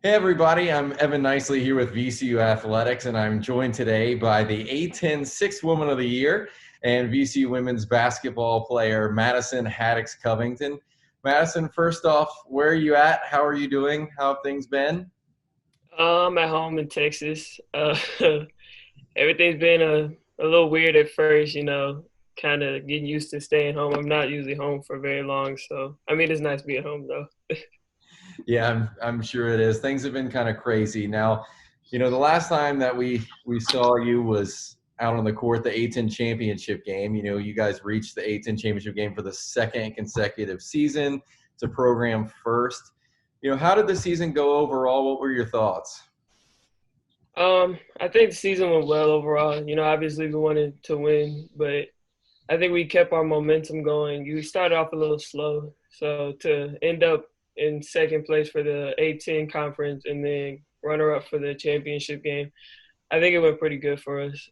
Hey everybody, I'm Evan Nicely here with VCU Athletics, and I'm joined today by the A10 Sixth Woman of the Year and VCU women's basketball player Madison Hattix-Covington. Madison, first off, where are you at? How are you doing? How have things been? I'm at home in Texas. Everything's been a little weird at first, kind of getting used to staying home. I'm not usually home for very long, so I mean, it's nice to be at home though. Yeah, I'm sure it is. Things have been kind of crazy. Now, the last time that we saw you was out on the court, the A10 championship game. You guys reached the A10 championship game for the second consecutive season. It's a program first. How did the season go overall? What were your thoughts? I think the season went well overall. Obviously we wanted to win, but I think we kept our momentum going. You started off a little slow, so to end up in second place for the A10 conference and then runner up for the championship game, I think it went pretty good for us.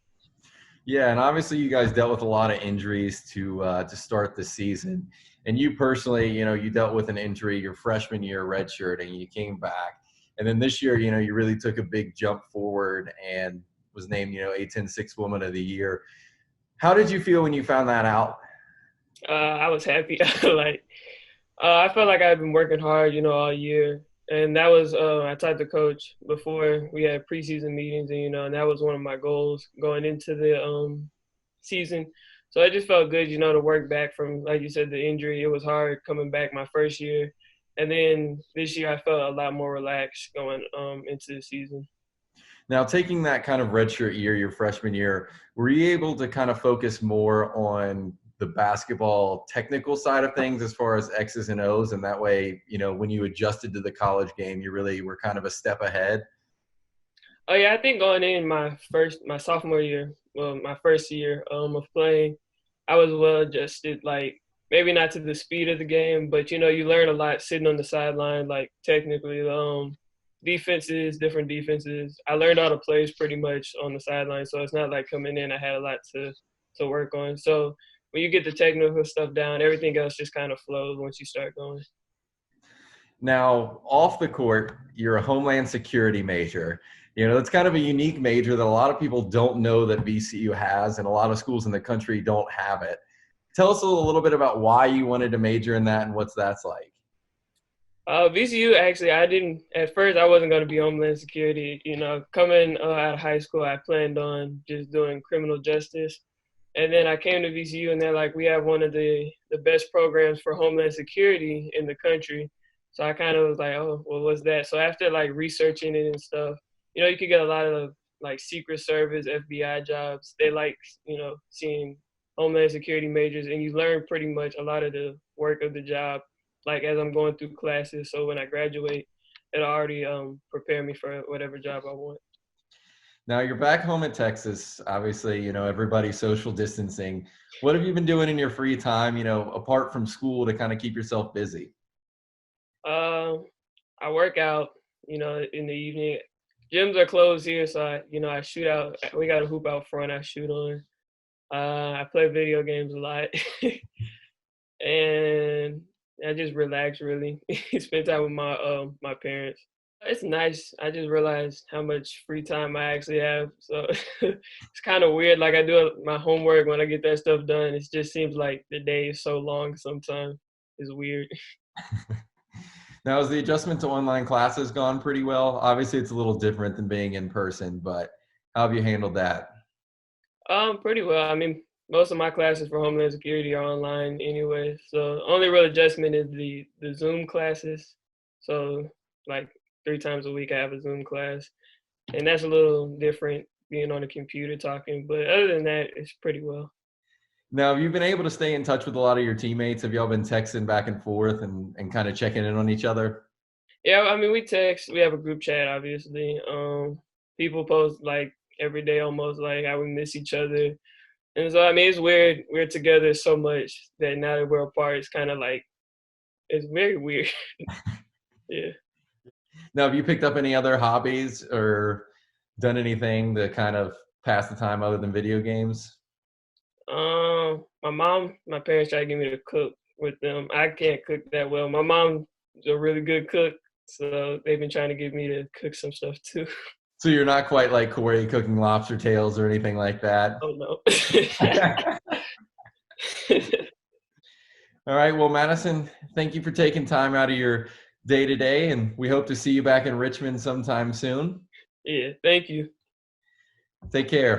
Yeah, and obviously you guys dealt with a lot of injuries to start the season. And you personally, you dealt with an injury your freshman year, redshirt, and you came back. And then this year, you really took a big jump forward and was named, A10 Sixth Woman of the Year. How did you feel when you found that out? I was happy. like I felt like I've been working hard, all year, and that was I talked to coach before we had preseason meetings, and that was one of my goals going into the season. So I just felt good, to work back from, like you said, the injury. It was hard coming back my first year, and then this year I felt a lot more relaxed going into the season. Now, taking that kind of redshirt year, your freshman year, were you able to kind of focus more on the basketball technical side of things as far as X's and O's? And that way, when you adjusted to the college game, you really were kind of a step ahead? Oh yeah, I think going in my sophomore year, well, my first year of playing, I was well adjusted. Like maybe not to the speed of the game, but you learn a lot sitting on the sideline. Like technically, defenses, different defenses. I learned all the plays pretty much on the sideline, so it's not like coming in I had a lot to work on. So when you get the technical stuff down, everything else just kind of flows once you start going. Now, off the court, you're a Homeland Security major. It's kind of a unique major that a lot of people don't know that VCU has, and a lot of schools in the country don't have it. Tell us a little bit about why you wanted to major in that and what's that's like. VCU actually, I didn't at first. I wasn't going to be Homeland Security. Coming out of high school, I planned on just doing criminal justice, and then I came to VCU, and they're like, "We have one of the best programs for Homeland Security in the country." So I kind of was like, "Oh, well, what's that?" So after like researching it and stuff, you could get a lot of like Secret Service, FBI jobs. They like seeing Homeland Security majors, and you learn pretty much a lot of the work of the job like as I'm going through classes. So when I graduate, it'll already prepare me for whatever job I want. Now you're back home in Texas. Obviously, everybody's social distancing. What have you been doing in your free time, apart from school to kind of keep yourself busy? Um, I work out, in the evening. Gyms are closed here, so I shoot out. We got a hoop out front. I shoot on. I play video games a lot, and I just relax. Really, spend time with my parents. It's nice. I just realized how much free time I actually have. So it's kind of weird. Like I do my homework when I get that stuff done. It just seems like the day is so long sometimes. It's weird. Now, has the adjustment to online classes gone pretty well? Obviously, it's a little different than being in person, but how have you handled that? Pretty well. I mean, most of my classes for Homeland Security are online anyway. So only real adjustment is the Zoom classes. So like 3 times a week I have a Zoom class, and that's a little different being on a computer talking. But other than that, it's pretty well. Now, have you been able to stay in touch with a lot of your teammates? Have y'all been texting back and forth and kind of checking in on each other? Yeah, I mean, we text. We have a group chat, obviously. People post like every day almost like how we miss each other, and so I mean, it's weird. We're together so much that now that we're apart, it's kind of like it's very weird. Yeah. Now, have you picked up any other hobbies or done anything to kind of pass the time other than video games? My parents try to get me to cook with them. I can't cook that well. My mom's a really good cook, So they've been trying to get me to cook some stuff too. So you're not quite like Corey cooking lobster tails or anything like that. Oh no. All right. Well, Madison, thank you for taking time out of your day today, and we hope to see you back in Richmond sometime soon. Yeah, thank you. Take care.